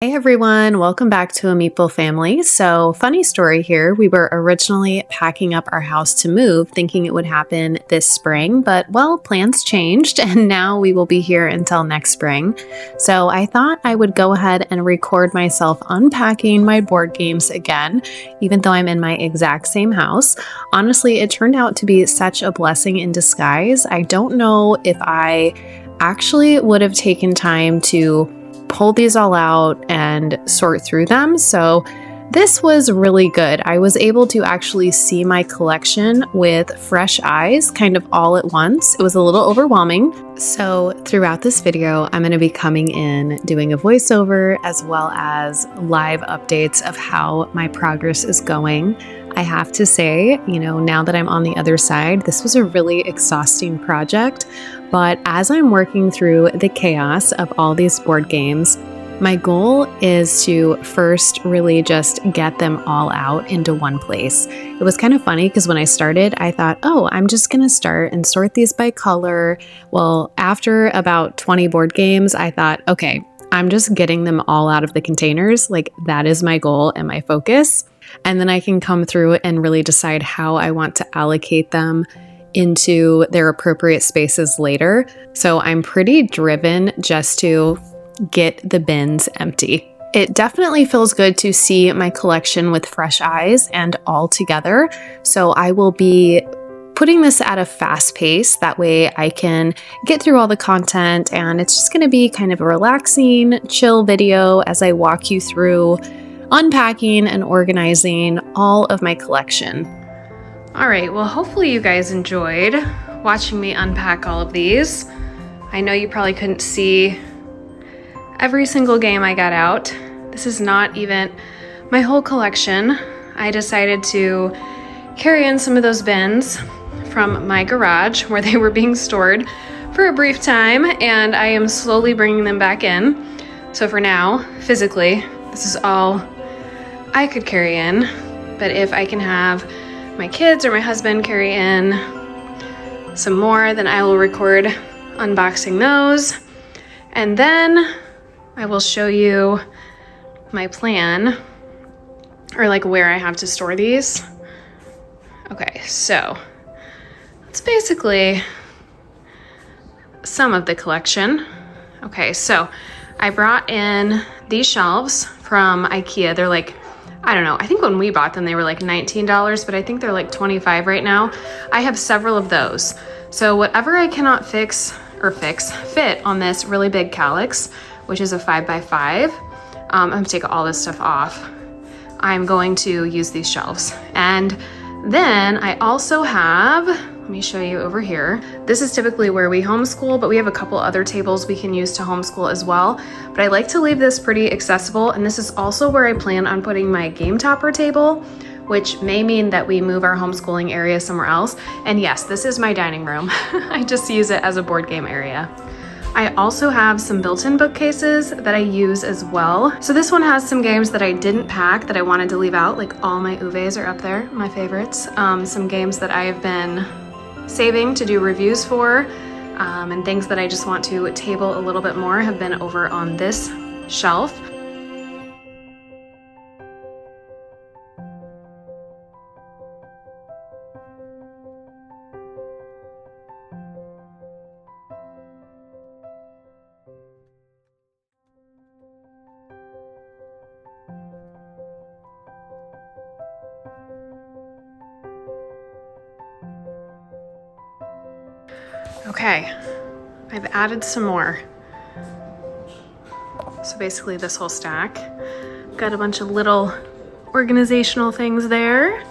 Hey everyone, welcome back to a Meeple family. So, funny story here. We were originally packing up our house to move, thinking it would happen this spring, but well, plans changed and now we will be here until next spring. So, I thought I would go ahead and record myself unpacking my board games again, even though I'm in my exact same house. Honestly, it turned out to be such a blessing in disguise. I don't know if I actually would have taken time to pull these all out and sort through them. So this was really good. I was able to actually see my collection with fresh eyes, kind of all at once. It was a little overwhelming. So throughout this video, I'm going to be coming in, doing a voiceover, as well as live updates of how my progress is going. I have to say, now that I'm on the other side, this was a really exhausting project. But as I'm working through the chaos of all these board games, my goal is to first really just get them all out into one place. It was kind of funny because when I started, I thought, I'm just going to start and sort these by color. Well, after about 20 board games, I thought, okay, I'm just getting them all out of the containers. Like, that is my goal and my focus. And then I can come through and really decide how I want to allocate them into their appropriate spaces later. So I'm pretty driven just to get the bins empty. It definitely feels good to see my collection with fresh eyes and all together. So I will be putting this at a fast pace. That way I can get through all the content, and it's just going to be kind of a relaxing, chill video as I walk you through unpacking and organizing all of my collection. All right, well, hopefully you guys enjoyed watching me unpack all of these. I know you probably couldn't see every single game I got out. This is not even my whole collection. I decided to carry in some of those bins from my garage where they were being stored for a brief time, and I am slowly bringing them back in. So for now, physically, this is all I could carry in, but if I can have my kids or my husband carry in some more, then I will record unboxing those, and then I will show you my plan, or like where I have to store these. Okay, so that's basically some of the collection. Okay, so I brought in these shelves from IKEA. They're like, I don't know, I think when we bought them they were like $19, but I think they're like $25 right now. I have several of those. So whatever I cannot fit on this really big Kallax, which is a 5x5, I'm gonna take all this stuff off. I'm going to use these shelves. And then I also have, let me show you over here. This is typically where we homeschool, but we have a couple other tables we can use to homeschool as well. But I like to leave this pretty accessible, and this is also where I plan on putting my game topper table, which may mean that we move our homeschooling area somewhere else. And yes, this is my dining room. I just use it as a board game area. I also have some built-in bookcases that I use as well. So this one has some games that I didn't pack that I wanted to leave out, like all my Uves are up there, my favorites. Some games that I have been saving to do reviews for, and things that I just want to table a little bit more have been over on this shelf. Okay, I've added some more. So basically this whole stack. Got a bunch of little organizational things there.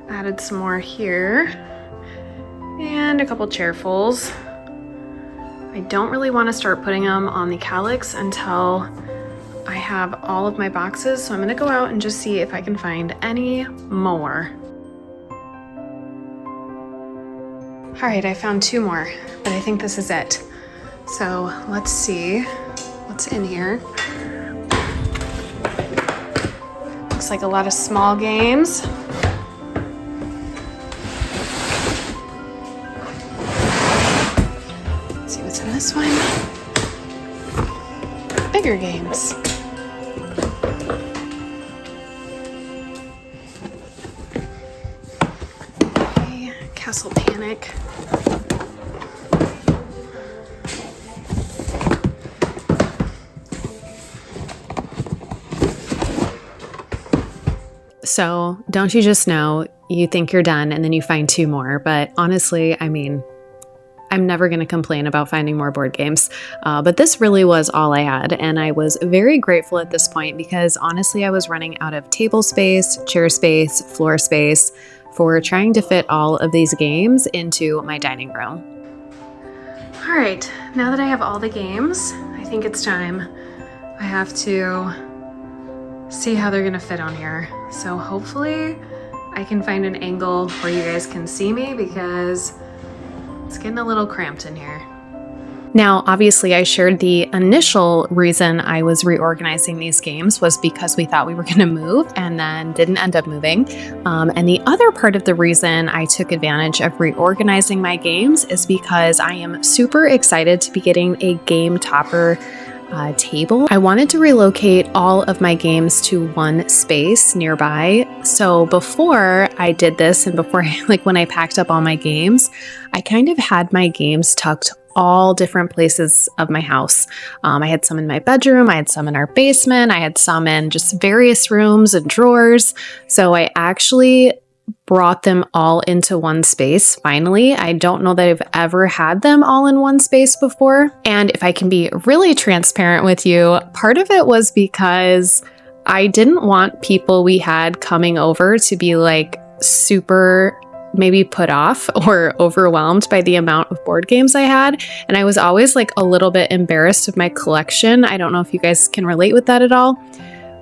Added some more here. And a couple chairfuls. I don't really want to start putting them on the Kallax until I have all of my boxes, so I'm gonna go out and just see if I can find any more. All right, I found two more, but I think this is it. So let's see what's in here. Looks like a lot of small games. Let's see what's in this one. bigger games. Okay, Castle Panic. So, don't you just know, you think you're done and then you find 2 more, but honestly, I mean, I'm never going to complain about finding more board games, but this really was all I had, and I was very grateful at this point because honestly, I was running out of table space, chair space, floor space for trying to fit all of these games into my dining room. All right, now that I have all the games, I think it's time. I have to see how they're gonna fit on here. So hopefully I can find an angle where you guys can see me because it's getting a little cramped in here. Now, obviously, I shared the initial reason I was reorganizing these games was because we thought we were going to move and then didn't end up moving. And the other part of the reason I took advantage of reorganizing my games is because I am super excited to be getting a game topper table. I wanted to relocate all of my games to one space nearby. So before I did this and before when I packed up all my games, I kind of had my games tucked all different places of my house. I had some in my bedroom, I had some in our basement, I had some in just various rooms and drawers. So I actually brought them all into one space finally. I don't know that I've ever had them all in one space before. And if I can be really transparent with you, part of it was because I didn't want people we had coming over to be like super maybe put off or overwhelmed by the amount of board games I had. And I was always like a little bit embarrassed of my collection. I don't know if you guys can relate with that at all.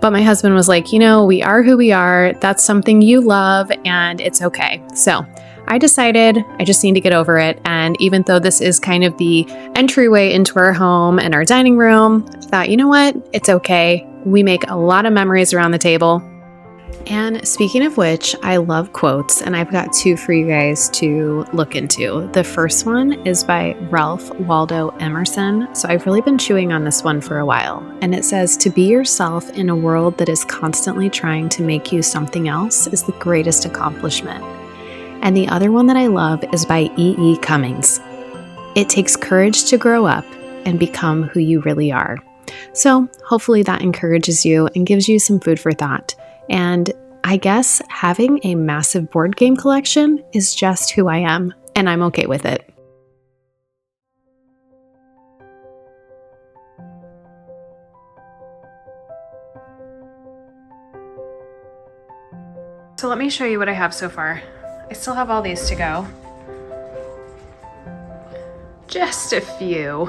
But my husband was like, you know, we are who we are. That's something you love and it's okay. So I decided I just need to get over it. And even though this is kind of the entryway into our home and our dining room, I thought, you know what? It's okay. We make a lot of memories around the table. And speaking of which, I love quotes, and I've got 2 for you guys to look into. The first one is by Ralph Waldo Emerson. So I've really been chewing on this one for a while. And it says, "To be yourself in a world that is constantly trying to make you something else is the greatest accomplishment." And the other one that I love is by E.E. Cummings. "It takes courage to grow up and become who you really are." So hopefully that encourages you and gives you some food for thought. And I guess having a massive board game collection is just who I am, and I'm okay with it. So let me show you what I have so far. I still have all these to go. Just a few.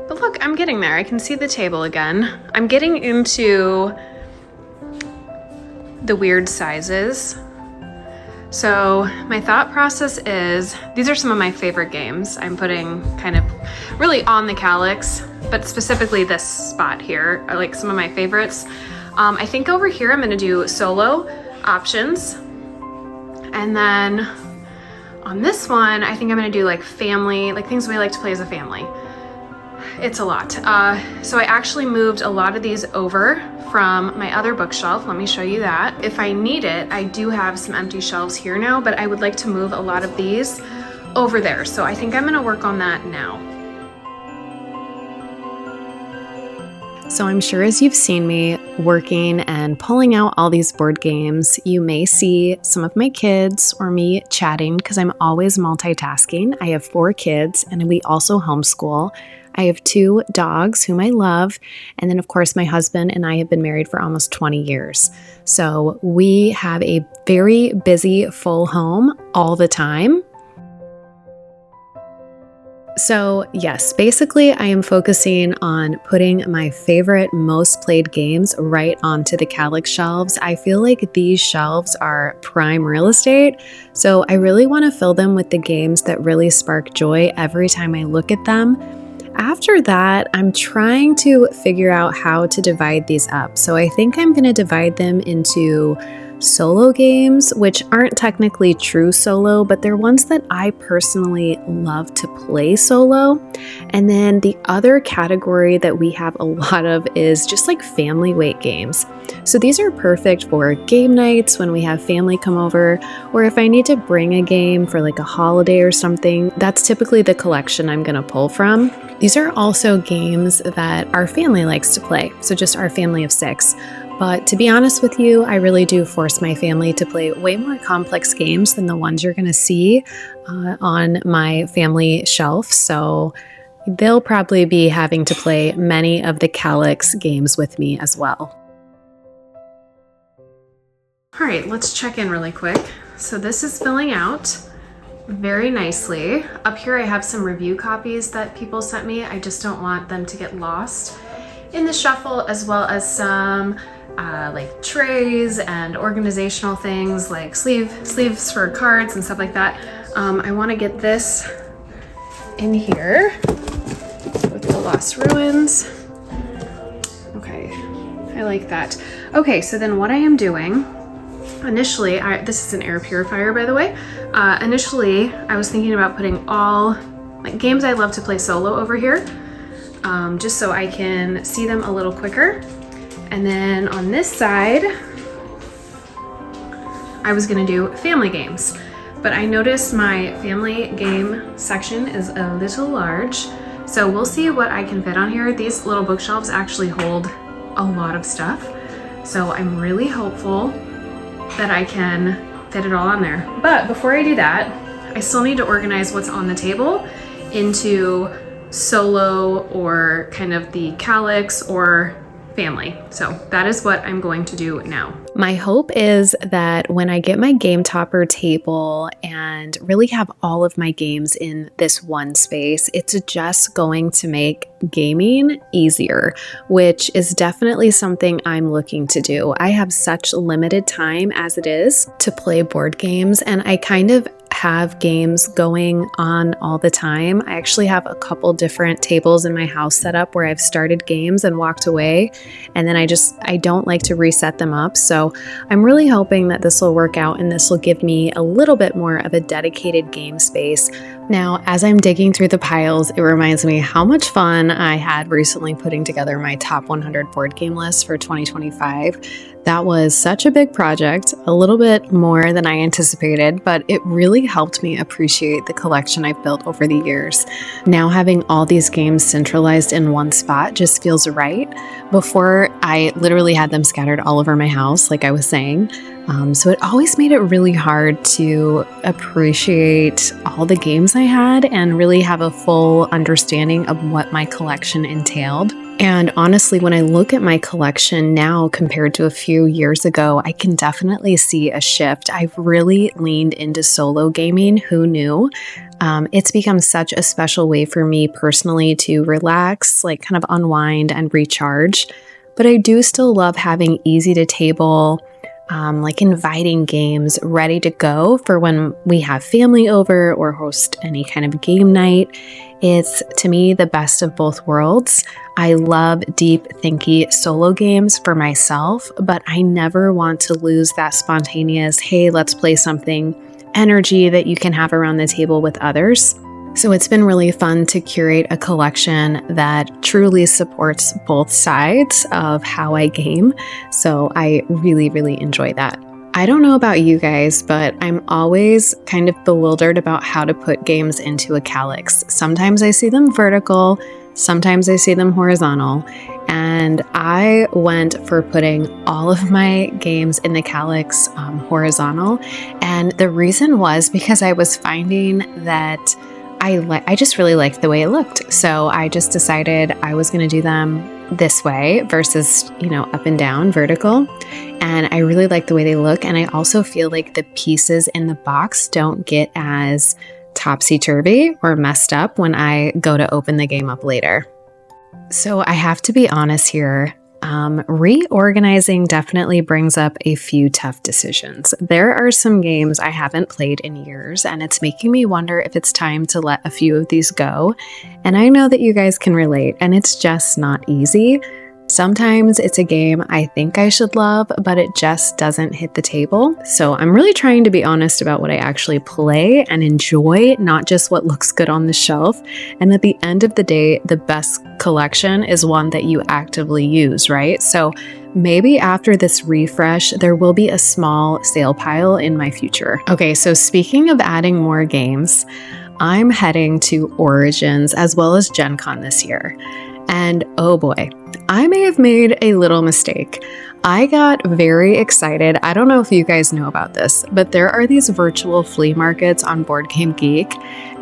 But look, I'm getting there. I can see the table again. I'm getting into the weird sizes. So my thought process is, these are some of my favorite games I'm putting kind of really on the Kallax, but specifically this spot here are like some of my favorites. I think over here I'm gonna do solo options. And then on this one, I think I'm gonna do like family, like things we like to play as a family. It's a lot. So I actually moved a lot of these over from my other bookshelf. Let me show you that. If I need it, I do have some empty shelves here now, but I would like to move a lot of these over there. So I think I'm gonna work on that now. So I'm sure as you've seen me working and pulling out all these board games, you may see some of my kids or me chatting because I'm always multitasking. I have 4 kids and we also homeschool. I have 2 dogs whom I love. And then of course, my husband and I have been married for almost 20 years. So we have a very busy, full home all the time. So yes, basically I am focusing on putting my favorite, most played games right onto the Kallax shelves. I feel like these shelves are prime real estate. So I really want to fill them with the games that really spark joy every time I look at them. After that, I'm trying to figure out how to divide these up. So I think I'm going to divide them into solo games, which aren't technically true solo, but they're ones that I personally love to play solo. And then the other category that we have a lot of is just like family weight games. So these are perfect for game nights when we have family come over, or if I need to bring a game for like a holiday or something. That's typically the collection I'm going to pull from. These are also games that our family likes to play, so just our family of 6. But to be honest with you, I really do force my family to play way more complex games than the ones you're going to see on my family shelf. So they'll probably be having to play many of the Kallax games with me as well. All right, let's check in really quick. So this is filling out very nicely. Up here I have some review copies that people sent me. I just don't want them to get lost in the shuffle, as well as some like trays and organizational things like sleeves for cards and stuff like that. I want to get this in here with the Lost Ruins. Okay, I like that. Okay, so then what I am doing initially, this is an air purifier, by the way. Initially, I was thinking about putting all like games I love to play solo over here, just so I can see them a little quicker. And then on this side, I was gonna do family games, but I noticed my family game section is a little large, so we'll see what I can fit on here. These little bookshelves actually hold a lot of stuff, so I'm really hopeful that I can fit it all on there. But before I do that, I still need to organize what's on the table into solo or kind of the Kallax or family. So that is what I'm going to do now. My hope is that when I get my game topper table and really have all of my games in this one space, it's just going to make gaming easier, which is definitely something I'm looking to do. I have such limited time as it is to play board games, and I kind of have games going on all the time. I actually have a couple different tables in my house set up where I've started games and walked away, and then I don't like to reset them up. So I'm really hoping that this will work out and this will give me a little bit more of a dedicated game space. Now, as I'm digging through the piles, it reminds me how much fun I had recently putting together my top 100 board game list for 2025. That was such a big project, a little bit more than I anticipated, but it really helped me appreciate the collection I've built over the years. Now having all these games centralized in one spot just feels right. Before, I literally had them scattered all over my house, like I was saying. So it always made it really hard to appreciate all the games I had and really have a full understanding of what my collection entailed. And honestly, when I look at my collection now compared to a few years ago, I can definitely see a shift. I've really leaned into solo gaming. Who knew? It's become such a special way for me personally to relax, like kind of unwind and recharge. But I do still love having easy to table, like inviting games ready to go for when we have family over or host any kind of game night. It's, to me, the best of both worlds. I love deep, thinky solo games for myself, but I never want to lose that spontaneous, hey, let's play something energy that you can have around the table with others. So it's been really fun to curate a collection that truly supports both sides of how I game. So I really, really enjoy that. I don't know about you guys, but I'm always kind of bewildered about how to put games into a Kallax. Sometimes I see them vertical, sometimes I see them horizontal, and I went for putting all of my games in the Kallax horizontal. And the reason was because I was finding that I just really liked the way it looked. So I just decided I was going to do them this way versus, up and down vertical. And I really like the way they look. And I also feel like the pieces in the box don't get as topsy-turvy or messed up when I go to open the game up later. So I have to be honest here. Reorganizing definitely brings up a few tough decisions. There are some games I haven't played in years, and it's making me wonder if it's time to let a few of these go. And I know that you guys can relate, and it's just not easy. Sometimes it's a game I think I should love, but it just doesn't hit the table. So I'm really trying to be honest about what I actually play and enjoy, not just what looks good on the shelf. And at the end of the day, the best collection is one that you actively use, right? So maybe after this refresh, there will be a small sale pile in my future. Okay, so speaking of adding more games, I'm heading to Origins as well as Gen Con this year. And oh boy, I may have made a little mistake. I got very excited. I don't know if you guys know about this, but there are these virtual flea markets on Board Game Geek.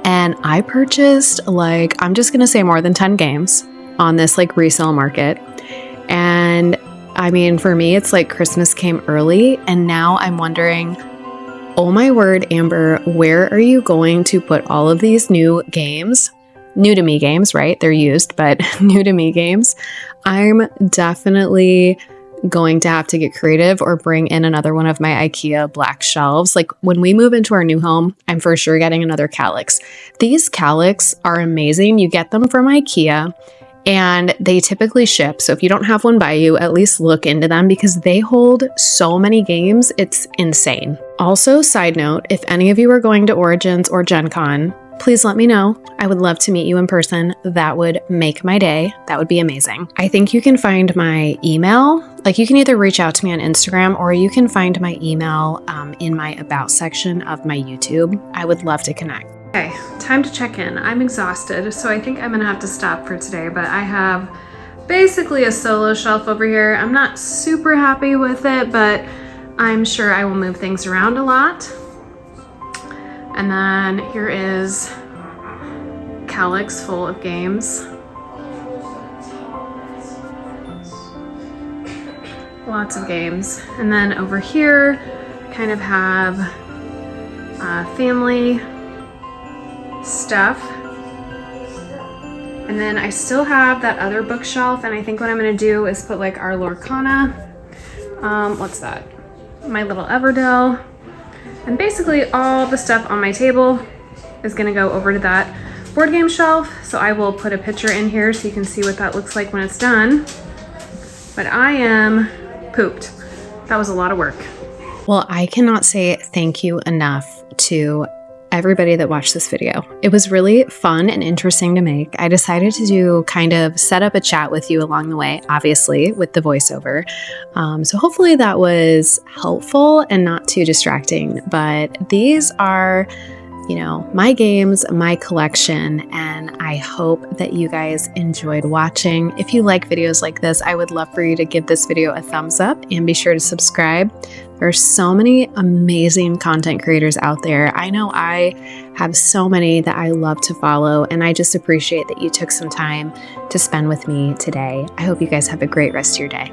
And I purchased I'm just gonna say more than 10 games on this resale market. And I mean, for me, it's like Christmas came early, and now I'm wondering, oh my word, Amber, where are you going to put all of these new games? New to me games, right? They're used, but new to me games. I'm definitely going to have to get creative or bring in another one of my IKEA black shelves. When we move into our new home, I'm for sure getting another Kallax. These Kallax are amazing. You get them from IKEA. And they typically ship. So if you don't have one by you, at least look into them because they hold so many games. It's insane. Also, side note, if any of you are going to Origins or Gen Con, please let me know. I would love to meet you in person. That would make my day. That would be amazing. I think you can find my email. You can either reach out to me on Instagram or you can find my email in my About section of my YouTube. I would love to connect. Okay, time to check in. I'm exhausted, so I think I'm gonna have to stop for today, but I have basically a solo shelf over here. I'm not super happy with it, but I'm sure I will move things around a lot. And then here is Kallax full of games. Lots of games. And then over here, kind of have family stuff. And then I still have that other bookshelf, and I think what I'm gonna do is put our Lorcana, what's that? My little Everdell. And basically all the stuff on my table is gonna go over to that board game shelf. So I will put a picture in here so you can see what that looks like when it's done. But I am pooped. That was a lot of work. Well, I cannot say thank you enough to everybody that watched this video. It was really fun and interesting to make. I decided to kind of set up a chat with you along the way, obviously with the voiceover. So hopefully that was helpful and not too distracting, but these are, my games, my collection, and I hope that you guys enjoyed watching. If you like videos like this, I would love for you to give this video a thumbs up and be sure to subscribe. There's so many amazing content creators out there. I know I have so many that I love to follow, and I just appreciate that you took some time to spend with me today. I hope you guys have a great rest of your day.